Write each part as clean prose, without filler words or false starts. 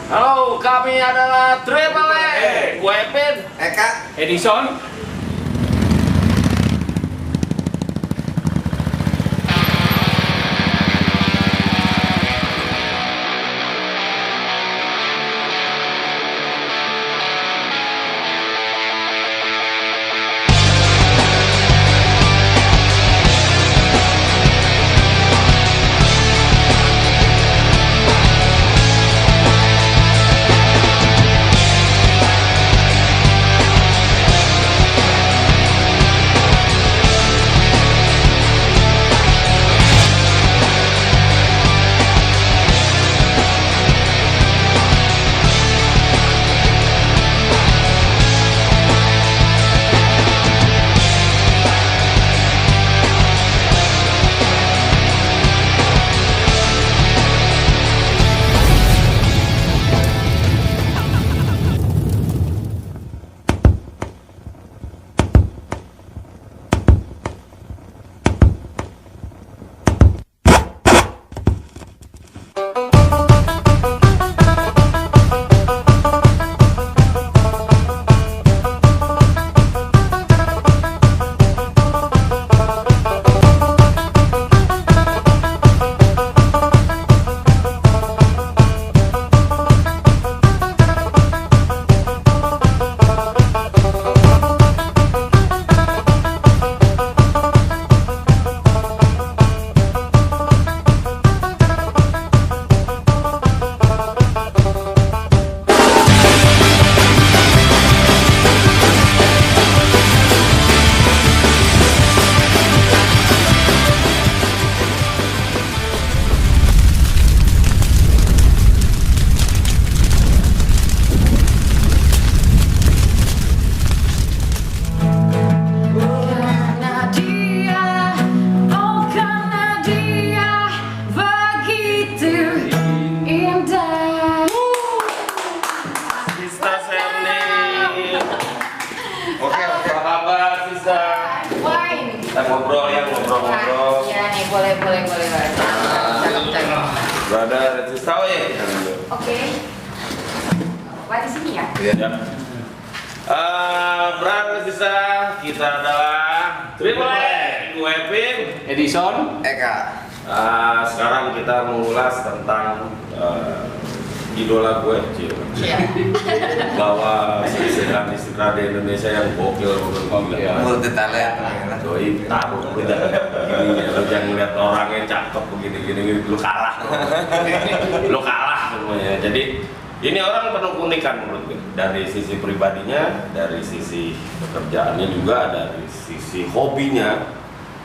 Halo, kami adalah Triple E. Gue Epin, Eka, Edison. Kita ngobrol ya, ngobrol. Ya nih, boleh. Cakep. Brother, let's tahu ya. Oke. Wah, di sini ya? Iya. Brother, sisa kita adalah Triple E. Gue Epin, Edison. Eka. sekarang kita mengulas tentang idola gue, Iya. bahwa istilah di Indonesia yang gokil, Multi talent. doi taruh udah gini, lu jangan ngeliat orangnya cakep begini, lu kalah semuanya. Jadi ini orang penuh keunikan menurut gue, dari sisi pribadinya, dari sisi pekerjaannya juga, dari sisi hobinya.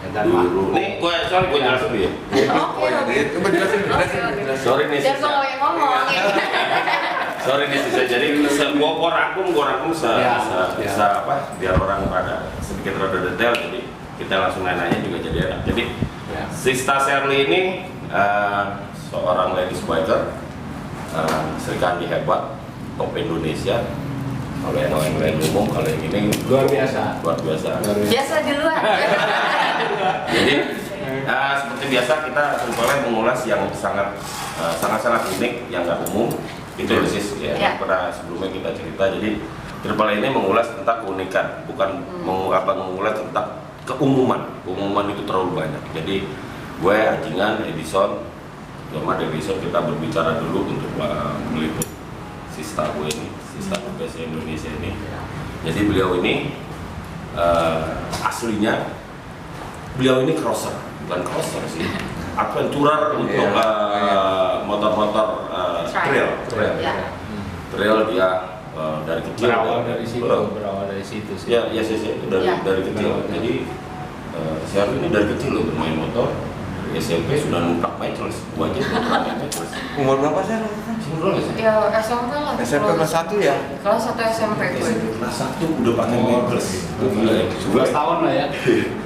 Dulu nih gue jelasin dulu ya. Oke. Coba jelasin. Sorry nih Biar sisa. gue yang ngomong. Sorry nih sisa. Jadi gue rangkum bisa apa? Biar orang pada sedikit rada detail. Jadi kita langsung nanya juga jadi enak. Jadi Sista Sherly ini seorang ladies biker, Sri Kandi hebat, top Indonesia. Kalau yang lain umum, kalau yang ini Luar biasa. Biasa di luar. Jadi seperti biasa kita simpelnya mengulas yang sangat unik, yang nggak umum. Itu sis ya. Ya. Pernah sebelumnya kita cerita. Jadi Triple ini mengulas tentang keunikan, bukan mengulas tentang keumuman. Keumuman itu terlalu banyak. Jadi gue Anjingan, Edison, sama Edison kita berbicara dulu untuk meliput Sista gue ini, Sista PPC Indonesia ini. Jadi beliau ini aslinya beliau ini crosser, bukan crosser sih, adventurer untuk motor-motor trail. Trail dia dari kecil. Berawal dari situ sih. Ya sih itu dari kecil. Jadi saya ini dari kecil loh bermain motor. Dari SMP sudah numpak Matrix, gua aja numpak Matrix. Umur berapa sih? Umur nggak sih? Ya SMP lah. SMP kelas 1 ya? Kelas 1 SMP gue. Kelas 1 udah pakai Matrix. Itu gila ya. 11 tahun lah ya.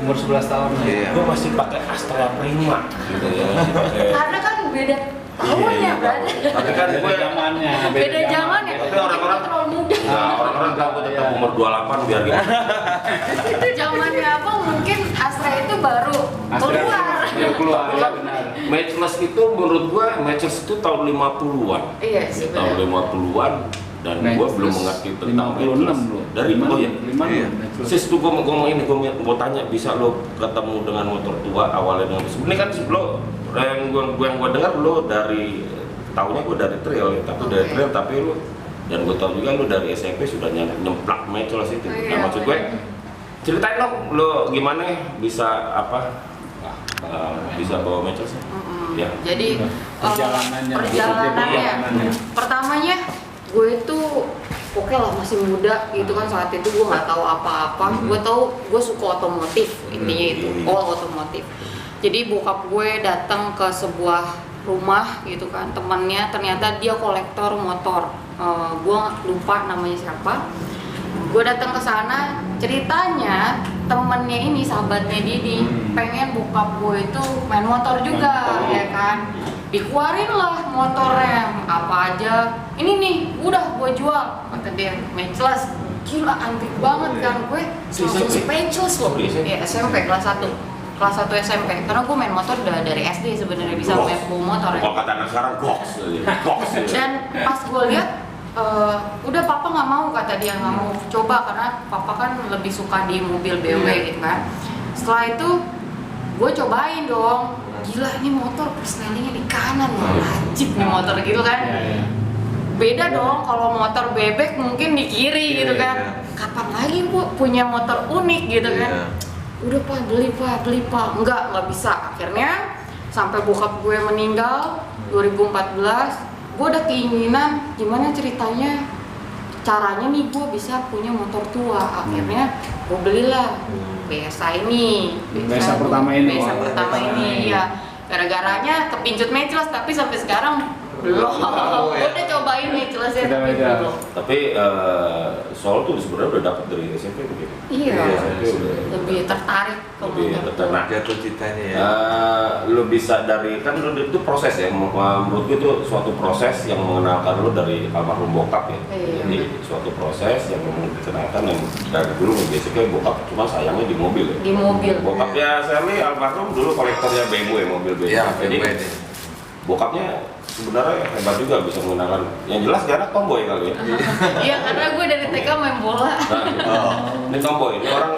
Umur 11 tahun lah. Iya. Gua masih pakai Astra Prima gitu ya. Karena kan beda tahun ya, berarti. Tapi kan Beda gue zamannya. Beda zaman ya. Tapi orang-orang terlalu muda. Nah, orang-orang tahu gue tetap umur 28 biar gitu. Zamannya apa? Mungkin Astra itu baru keluar. Ya keluar, ya benar. Matchless itu menurut gua Matchless itu tahun 50-an. Iya sih, Tahun benar. 50-an dan gua belum mengerti tentang 56 Matchless. loh. Dari oh ya. 56. Sis tuh gua tanya bisa lo ketemu dengan motor tua awalnya dengan ini kan lo yang gua dengar lo dari tahunya gua dari trail ya, tapi dari trail tapi lo dan gua tahu juga lo dari SMP sudah nyemplak Matchless itu. Iya, Nah maksud gue ceritain dong lo gimana bisa bisa bawa Matchless ya. Jadi Perjalanannya. perjalanannya pertamanya gue itu oke lah masih muda gitu kan, saat itu gue nggak tahu apa-apa. Gue tahu gue suka otomotif, intinya itu otomotif. Jadi bokap gue datang ke sebuah rumah gitu kan, temannya ternyata dia kolektor motor. Gue lupa namanya siapa. Gue datang ke sana, ceritanya temennya ini, sahabatnya Didi, pengen bokap gue itu main motor juga, ya kan? Dikeluarin lah motornya, apa aja. Ini nih, udah gue jual, kata dia. Matchless, gila antik banget kan? Gue langsung speechless loh. Ya SMP kelas 1. Kelas 1 SMP, karena gue main motor udah dari SD sebenarnya, bisa main motor ya. Kalau kata anak sekarang goks. Dan pas gue lihat udah papa nggak mau, kata dia nggak mau coba karena papa kan lebih suka di mobil BMW gitu kan. Setelah itu gue cobain dong, gila ini motor persnelingnya di kanan, wajib nih motor gitu kan. Beda dong kalau motor bebek mungkin di kiri gitu kan. Kapan lagi bu punya motor unik gitu kan. Udah pak beli pak, nggak bisa. Akhirnya sampai bokap gue meninggal 2014. Gue ada keinginan gimana ceritanya caranya nih gue bisa punya motor tua. Akhirnya gue belilah BSA ini. BSA pertama ini. BSA pertama ini ya. Gara-garanya kepincut Matchless tapi sampai sekarang belum. Gue udah cobain Matchless ya tapi belum. Tapi soal tuh sebenarnya udah dapet dari SMP begitu. Iya. SMP udah Lebih tertarik ke motor tua. Nah, Jatuh citanya ya. lo bisa dari kan itu proses ya, menurut gue itu suatu proses yang mengenalkan lo dari almarhum bokap ya. Iya. Jadi suatu proses yang dikenalkan yang dari dulu basicnya bokap cuma sayangnya di mobil ya. Di mobil. Bokapnya Sally almarhum dulu kolektornya BMW, mobil BMW. Iya, Jadi BMW ini. bokapnya sebenarnya hebat juga bisa mengenalkan. Yang jelas dia anak tomboy kali ya. Iya karena gue dari TK main bola. Ini tomboy, ini orang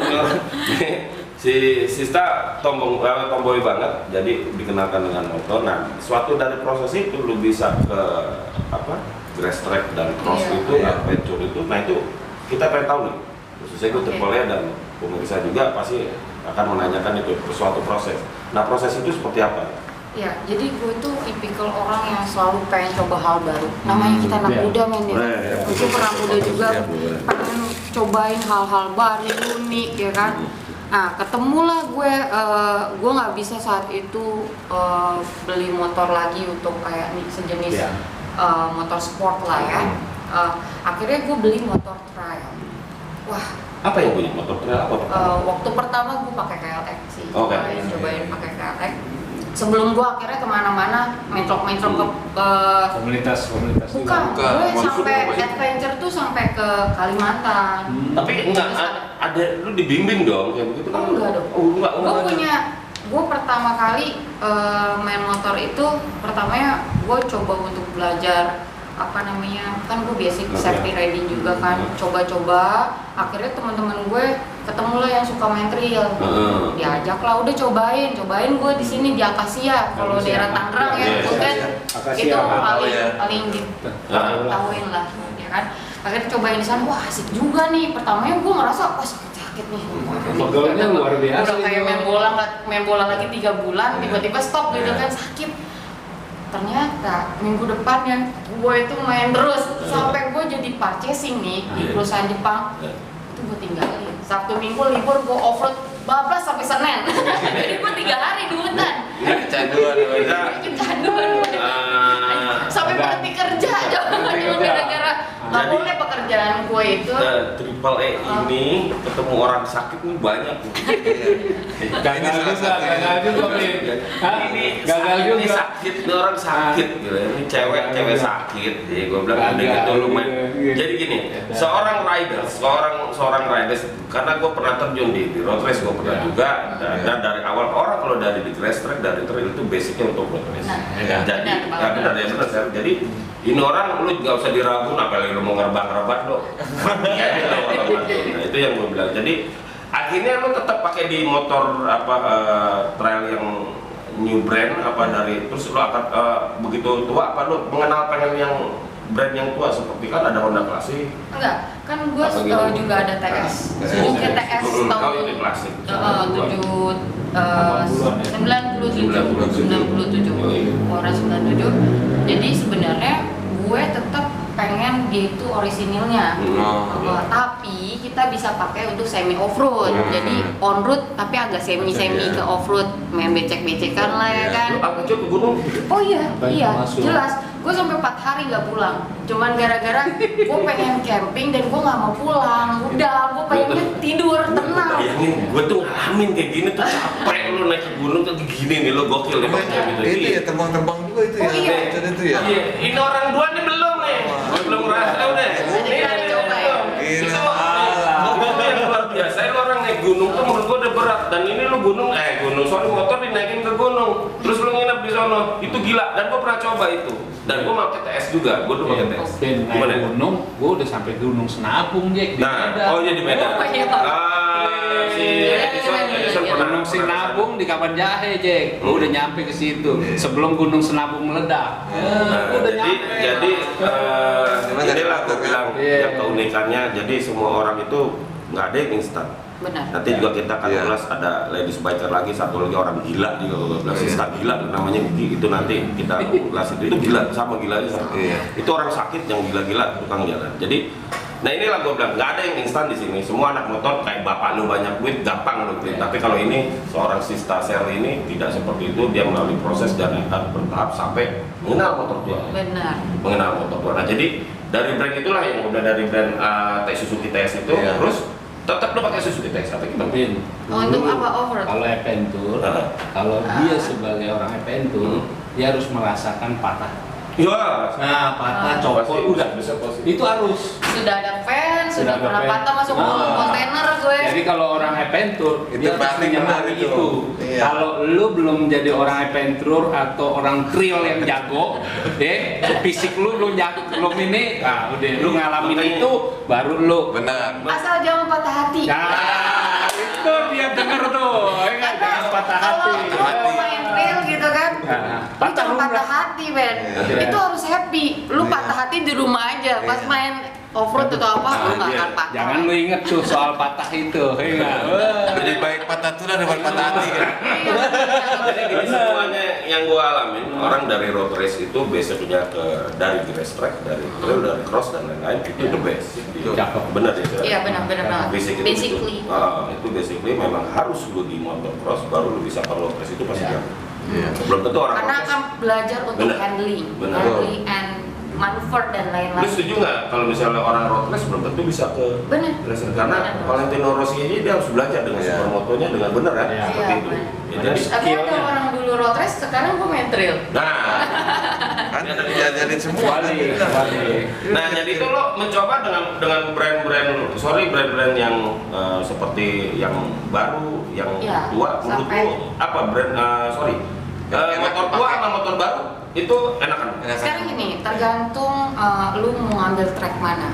si Sista tomboy banget, jadi dikenalkan dengan motor. Nah, suatu dari proses itu lu bisa ke grass track dan cross itu, adventure itu. Nah itu kita pengen tahu nih, khususnya gue terpoleh dan pemirsa juga pasti akan menanyakan itu suatu proses. Nah proses itu seperti apa? Ya, jadi gue tuh tipikal orang yang selalu pengen coba hal baru. Namanya kita anak muda men ya. Gue pernah muda juga pengen cobain hal-hal baru, unik ya kan. Nah, ketemulah gue nggak bisa saat itu beli motor lagi untuk kayak nih sejenis motor sport lah ya. Akhirnya gue beli motor trail. Wah, apa yang punya motor trail? Waktu pertama gue pakai KLX sih. Cobain pakai KLX. Sebelum gua akhirnya kemana-mana mentrok-mentrok ke komunitas bukan, gue sampai adventure tuh sampai ke Kalimantan. Tapi enggak ada lu dibimbing dong kayak begitu kan? Enggak dong. Gue pertama kali main motor itu pertamanya gue coba untuk belajar kan gue basic safety riding juga kan, coba-coba. Akhirnya teman-teman gue ketemu lah yang suka main trail, diajak lah, udah cobain gue di sini di Akasia, kalau daerah Tangerang ya, mungkin itu paling diketahuin lah, ya kan. Akhirnya cobain di sana, wah asik juga nih. Pertamanya gue ngerasa sakit nih. Pegawainya luar biasa. Udah kayak main bola lagi 3 bulan, tiba-tiba stop gitu kan, sakit. Ternyata minggu depannya gue itu main terus sampai gue jadi purchasing nih di perusahaan Jepang. Itu gue tinggalin. Sabtu Minggu libur gue offroad bablas sampai Senin. Jadi gue 3 hari di hutan. Kecanduan. Sampai berhenti kerja aja gara-gara nggak boleh pekerjaan gue gue itu Triple E ini ketemu orang sakit nih banyak. Gagal juga, Min. Hah? Ini Gagal juga. sakit, ini orang sakit gitu. Ini cewek sakit. Jadi gue bilang udah gitu lu main. Jadi gini, seorang riders karena gue pernah terjun di road race, gue pernah juga dan dari awal orang kalau dari di race track dari trail itu basicnya untuk road race. Jadi benar. Jadi ini orang lu nggak usah diragu, apalagi lu mau ngerebang lo mati aja lo orang mati. Nah, itu yang gue bilang. Jadi akhirnya lu tetap pakai di motor trail yang new brand dari terus lu akan begitu tua apa lu mengenal pengen yang brand yang tua seperti kan ada Honda Classic. Enggak, kan gue juga ada TS. Suzuki TS tahun ini klasik. 97 Orang 97. Jadi sebenarnya gue tetap pengen dia itu orisinilnya. Tapi kita bisa pakai untuk semi off road. Jadi on road tapi agak semi ke off road, main becek-becekan lah ya kan. Apa coba gunung? Oh iya, jelas. Gue sampai 4 hari nggak pulang. Cuman gara-gara gue pengen camping dan gue nggak mau pulang. Udah, gue pengennya tidur tenang. Bayangin, gue tuh ngalamin kayak gini tuh capek lu naik ke gunung tuh gini nih lo gokil nih pakai gitu. Itu ya terbang juga itu ya. Itu ya. Iya, ini orang dua nih belum nih. Belum ngerasa udah. Ini ada coba ya. Itu yang luar biasa. Lu orang naik gunung tuh menurut gue udah berat dan ini lu gunung soalnya motor dinaikin ke gunung. Terus lu nginep di sono. Itu gila dan gue pernah coba itu. Dan gue pakai TS juga, gue dulu pakai TS. Gimana gunung? Gue udah sampai Gunung Senapung, Jack. Oh iya di Medan. Gunung Sinabung di Kapan Jahe, Jack. Gue udah nyampe ke situ. Sebelum Gunung Sinabung meledak. Jadi inilah gue bilang yang keunikannya. Jadi semua orang itu nggak ada yang instan. Benar. Nanti juga kita akan ulas ada ladies biker lagi, satu lagi orang gila juga gue bilang sista gila namanya itu nanti kita ulas itu gila sama gila aja sama. Itu orang sakit yang gila-gila tukang jalan. Jadi nah inilah gue bilang nggak ada yang instan di sini. Semua anak motor kayak bapak lu banyak duit gampang lu beli. Tapi kalau ini seorang sista Sherly ini tidak seperti itu, dia melalui proses dan bertahap sampai mengenal motor tua. Benar. Mengenal motor tua. Nah jadi dari brand itulah yang udah dari brand Suzuki TS itu terus tetap lo pakai Suzuki TS atau gimana? Untuk apa over? Kalau adventure, kalau dia sebagai orang adventure, dia harus merasakan patah. Iya. Nah, patah, copot, udah bisa pasti. itu harus. Sudah ada fan, sudah pernah fan. patah masuk kontainer gue. Jadi kalau orang adventure, Itu dia harus pasti menyemangati benar itu. itu. Iya. Kalau lu belum menjadi orang adventure atau orang trail yang jago, fisik lu ini, udah lu ngalamin itu, baru lu. Benar. Asal jangan patah hati. Nah, itu dia denger tuh, jangan patah hati. Kalau lu main trail gitu kan, lu jangan patah hati, Ben. Itu harus happy. Lu patah hati di rumah aja. Pas main off-road atau apa, lu nggak akan patah. Jangan lu inget tuh soal patah itu, enggak. Lebih baik patah tulang daripada patah hati kan. Jadi semuanya yang gue alamin, orang dari road race itu basicnya dari race track, dari trail, dari cross dan lain-lain itu the best. Cakep. Bener ya? Iya benar banget. Basically. Itu basically memang harus lu di motor cross baru lu bisa ke road race itu pasti kan. Belum tentu orang. Karena akan belajar untuk handling and manuver dan Lu lain-lain. setuju nggak kalau misalnya orang road race belum tentu bisa ke race karena Valentino Rossi ini dia harus belajar dengan supermotonya dengan benar kan seperti itu. Tapi ada orang dulu road race, sekarang gue main trail. Nah, Kan diajarin semua kan. nah jadi itu lo mencoba dengan brand-brand yang seperti yang baru, yang tua menurut lo apa brand motor tua sama motor baru itu enakan? Sekarang gini, tergantung lu mau ngambil track mana.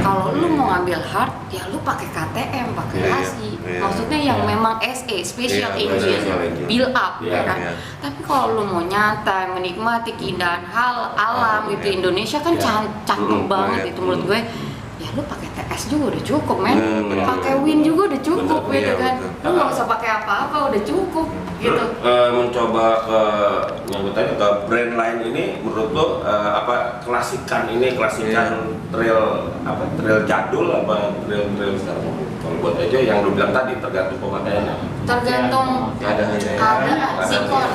Kalau lu mau ngambil hard, ya lu pakai KTM, pakai Rasi. Maksudnya yang memang SE, special engine, build up, ya kan. Tapi kalau lu mau nyantai, menikmati keindahan alam gitu, Indonesia kan cakep banget itu menurut gue. Ya lu pakai TS juga udah cukup, men. Pakai Win juga udah cukup gitu kan. Lu nggak usah pakai apa-apa, udah cukup gitu. Mencoba yang gue tanya ke brand lain ini menurut lo klasikan trail jadul apa trail sekarang? Kalau buat aja yang lu bilang tadi tergantung pemakaiannya. Tergantung keadaan sikon.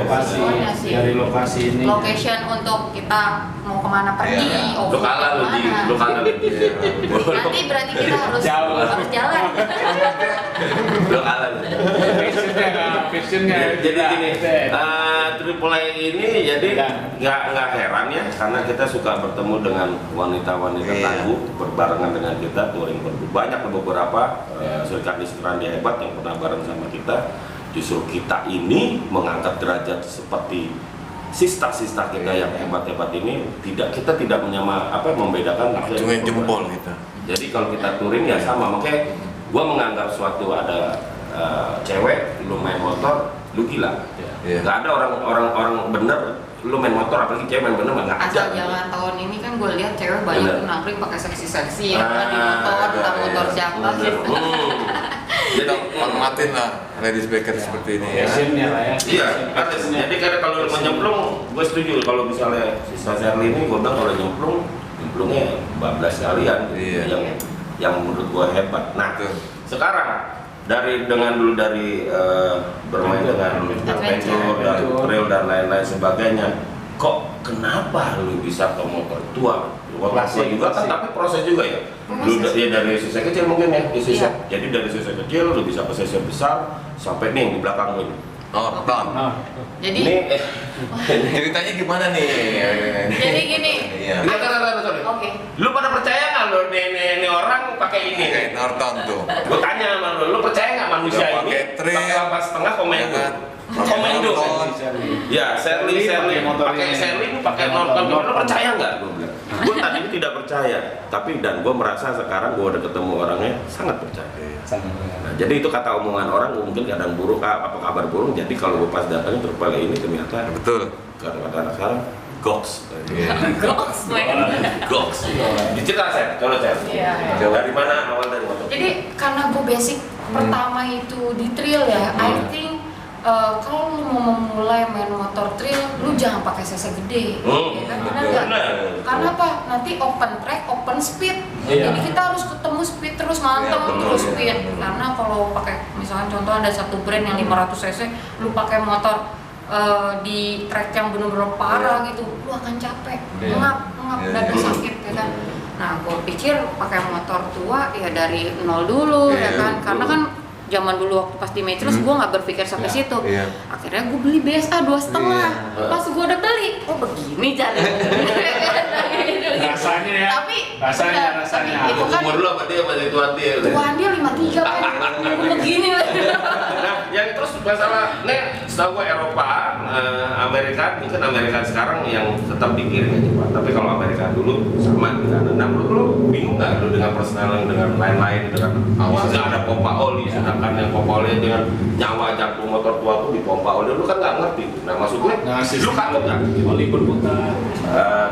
Lokasi Sikonnya sih. dari lokasi ini. Location untuk kita mau kemana pergi, Lu kalah lu di, lu kalah lu. Nanti berarti kita harus Jauh. harus jalan. Lu kalah lu. Passionnya. Jadi gini, Triple A ini jadi nggak heran ya, karena kita suka bertemu dengan wanita-wanita tangguh berbarengan dengan kita, touring banyak beberapa serikat dia hebat yang pernah bareng sama kita. Justru kita ini mengangkat derajat seperti sista-sista kita yang hebat-hebat ini, kita tidak membedakan cuma jempol kita. Jadi kalau kita touring ya sama, makanya gua menganggap suatu ada cewek lu main motor lu gila. Gak ada orang bener lu main motor, apalagi cewek main bener nggak ada. Asal jangan tahun ini kan gue lihat cewek banyak tuh nangkring pakai seksi-seksi ya kan di motor, tentang motor siapa gitu. Jadi hormatin lah ladies biker seperti ini ya. Passionnya lah ya. Iya, jadi kalau mau nyemplung, gue setuju kalau misalnya sista Shirley ini gue bilang kalau nyemplungnya bablas sekalian, yang menurut gue hebat. Nah, sekarang dari bermain dengan adventure dan trail dan lain-lain sebagainya, kok kenapa lu bisa ke motor tua? Waktu juga kan, tapi proses juga ya. Lu dari sisi kecil mungkin ya, jadi dari sisi kecil lu bisa ke sisi besar sampai nih di belakang lu. Oh, Tom. Jadi Ini Ceritanya gimana nih? jadi gini. Iya. sorry. Oke. Lu pada percaya nggak lu nih orang pakai ini? Kayak Norton tuh. Gue tanya sama lu percaya nggak manusia Nggak ini pakai trail, pakai setengah komando? ya kan? Komando. Norton. Ya, Shirley pakai Shirley ini pakai Norton. Lu percaya nggak? Gue tadi tidak percaya, tapi dan gue merasa sekarang gue udah ketemu orangnya sangat percaya. Nah, jadi itu kata omongan orang mungkin kadang buruk, apa kabar burung. Jadi kalau gue pas datangnya Triple A ini ternyata Betul. kata anak sekarang goks. Goks, man. Goks. Dicerita saya, kalau saya. Iya. Dari mana awal dari motor? Jadi karena gue basic pertama itu di trail ya, I think kalau lu mau memulai main motor trail, lu jangan pakai cc gede, ya kan? Benar nggak? Karena apa? Nanti open track, open speed. Jadi kita harus ketemu speed terus, mantem terus speed. Karena kalau pakai, misalkan contoh ada satu brand yang 500 cc, lu pakai motor di track yang benar-benar parah gitu, lu akan capek, ngap, dada sakit, ya kan? Nah, gue pikir pakai motor tua ya dari nol dulu, ya kan? Karena kan zaman dulu waktu pas di Matchless gue nggak berpikir sampai situ. Akhirnya gue beli BSA 2,5. Pas gue udah beli, oh begini caranya. Rasanya ya. Tapi rasanya. itu kan Umur lu apa dia tuan dia? tuan dia 53 kan. Begini lah. Nah, yang terus masalah nih, setahu gue Eropa, Amerika, mungkin Amerika sekarang yang tetap dikirim aja Pak. Tapi kalau Amerika dulu sama dengan. Nah, lu bingung nggak lu dengan personal dengan lain-lain dengan awalnya ada pompa oli, sedangkan yang pompa oli dengan nyawa jantung motor tua tuh di pompa oli, lu kan nggak ngerti. Nah, maksudnya lu takut nggak? Oli berputar.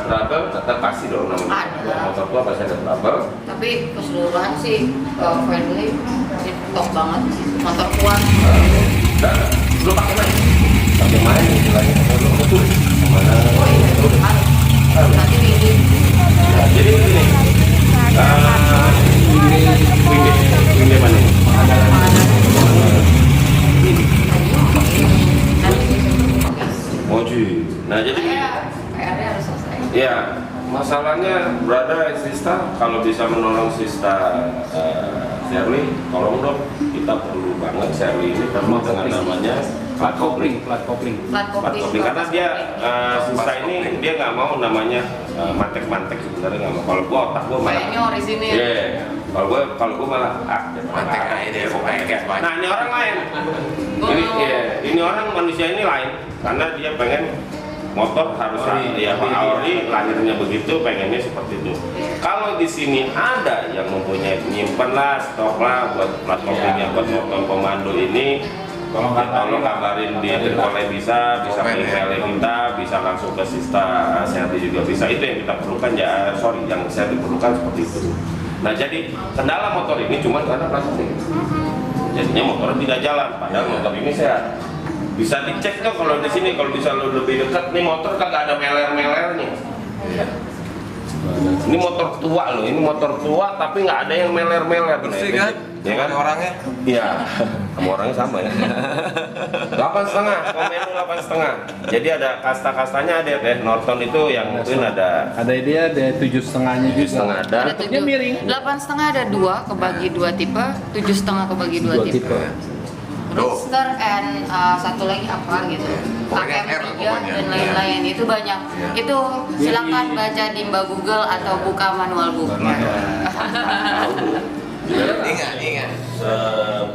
Trouble tetap pasti dong namanya. Motor tua pasti ada trouble. Tapi keseluruhan sih friendly, top banget, motor kuat. Dan lu pakai main istilahnya, lu betul kemana? Nanti ini. Ya, jadi begini. Winde mana? Moju. Nah jadi. PR-nya harus selesai. Ya, masalahnya brother Sista, kalau bisa menolong Sista Shirley, tolong dong, kita perlu banget Shirley ini karena dengan namanya Flat kopling. karena dia Sista ini dia nggak mau namanya mantek sebenarnya nggak mau. Kalau gua otak gua malah. Kayaknya orisinil. Iya. Kalau gua malah Mantek aja deh, pokoknya. Nah ini orang lain. Ini orang manusia ini lain karena dia pengen motor harus ori lahirnya begitu, pengennya seperti itu. Kalau di sini ada yang mempunyai nyimpen lah, stok lah buat plat kopinya buat motor komando ini, tolong kabarin di Triple bisa emailnya kita, bisa langsung ke Sista Shirley juga bisa. Itu yang kita perlukan ya, yang saya diperlukan seperti itu. Nah jadi kendala motor ini cuma karena plastik. Jadinya motor tidak jalan, padahal motor ini sehat. Bisa dicek tuh kalau di sini, kalau bisa lo lebih dekat nih motor kagak ada meler-melernya. Ini motor tua loh, ini motor tua tapi nggak ada yang meler-meler. Bersih kan? Ya kan? Orangnya? Iya, sama orangnya sama ya. 8,5, komen 8,5. Jadi ada kasta-kastanya ada ya. Norton itu yang mungkin ada. Ada dia ada 7,5-nya juga. 7,5 ada. Ada Bentuknya miring. 8,5 ada 2 kebagi 2 tipe, 7,5 kebagi 2 tipe. Roadster and satu lagi apa gitu, Pokoknya R KM3 pokoknya. dan lain-lain itu banyak. Ya. Itu silakan baca di Mbak Google atau buka manual booknya. Ingat.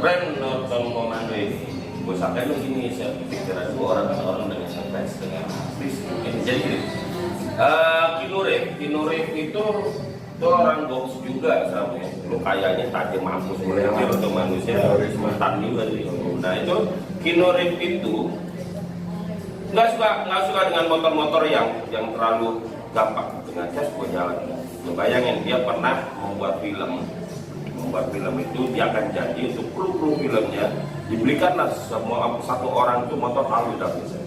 Brand Norton Komando ini, gue sampai lu gini, saya pikiran gue orang dengan sampai dengan artis. Jadi gini, Kinurif itu orang box juga sama ya. Lu kayaknya tajam mampus melewati untuk manusia mantan juga sih. Nah itu Kinurif itu nggak suka dengan motor-motor yang terlalu gampang dengan gas gue jalan. Lu bayangin dia pernah membuat film itu dia akan jadi untuk kru filmnya dibelikanlah semua satu orang itu motor Harley Davidson.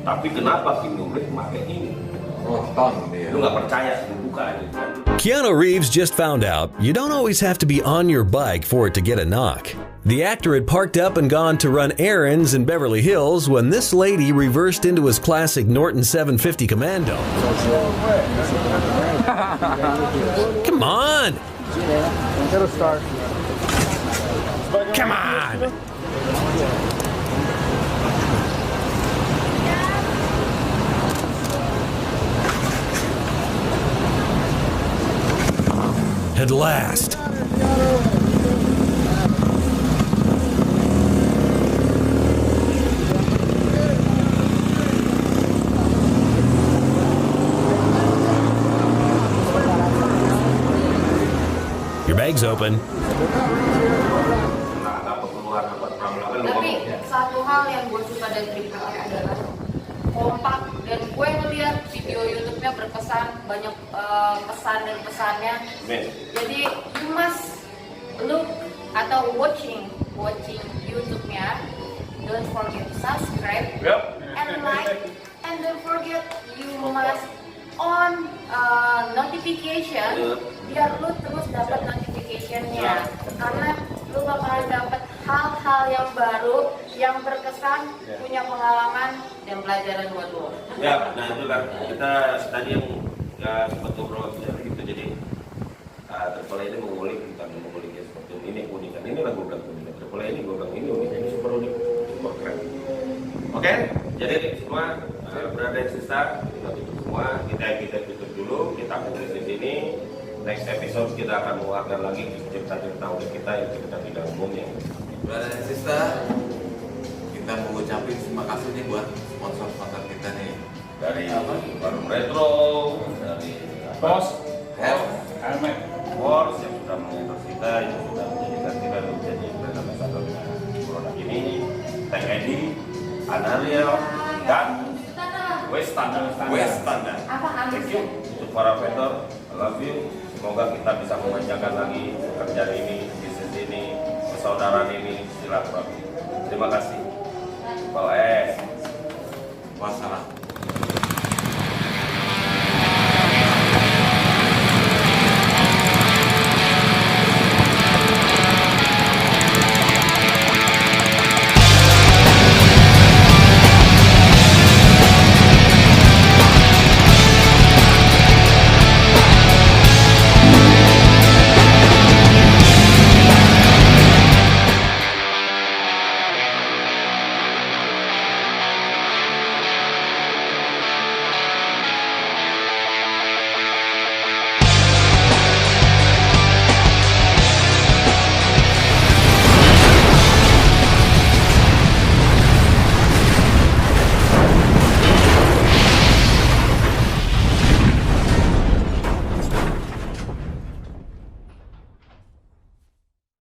Tapi kenapa Kinurif pakai ini? Lu nggak percaya, lu buka aja. Keanu Reeves just found out you don't always have to be on your bike for it to get a knock. The actor had parked up and gone to run errands in Beverly Hills when this lady reversed into his classic Norton 750 Commando. Come on! Come on! At last. Your bag's open. Tapi satu hal yang gue suka dari Triple R adalah kompak, dan gue ngeliat video YouTube-nya berkesan, banyak pesan dan pesannya. Jadi you must look atau watching YouTube-nya. Don't forget to subscribe and like, and don't forget you must on notification biar lu terus dapat notification-nya, karena lu bakalan dapat hal-hal yang baru, yang berkesan, punya pengalaman dan pelajaran buat lu. Ya, nah itu kan kita tadi yang sempat ngobrol gitu, jadi Triple A ini mengulik, bukan mengulik ya seperti ini unikan. Ini lah gue bilang unikan. Triple A ini gue bilang ini unik, ini super unik, super keren. Oke, jadi semua berada di sisa, kita tutup semua, kita tutup dulu, kita tulis di sini. Next episode kita akan mengeluarkan lagi cerita-cerita unik kita yang cerita tidak umum yang Brother and sister, kita mau ucapin terima kasih nih buat sponsor-sponsor kita nih. dari Warung Retro, dari Bos, Helmet Wars yang sudah mengendorse kita, yang sudah menjadikan kita menjadi brand ambassador produk ini, Tech Edi, Anariel, dan Westanda. Thank you untuk para vendor, I love you. Semoga kita bisa memanjakan lagi pekerjaan ini, bisnis ini, persaudaraan ini, silaturahmi. Terima kasih. Wassalam.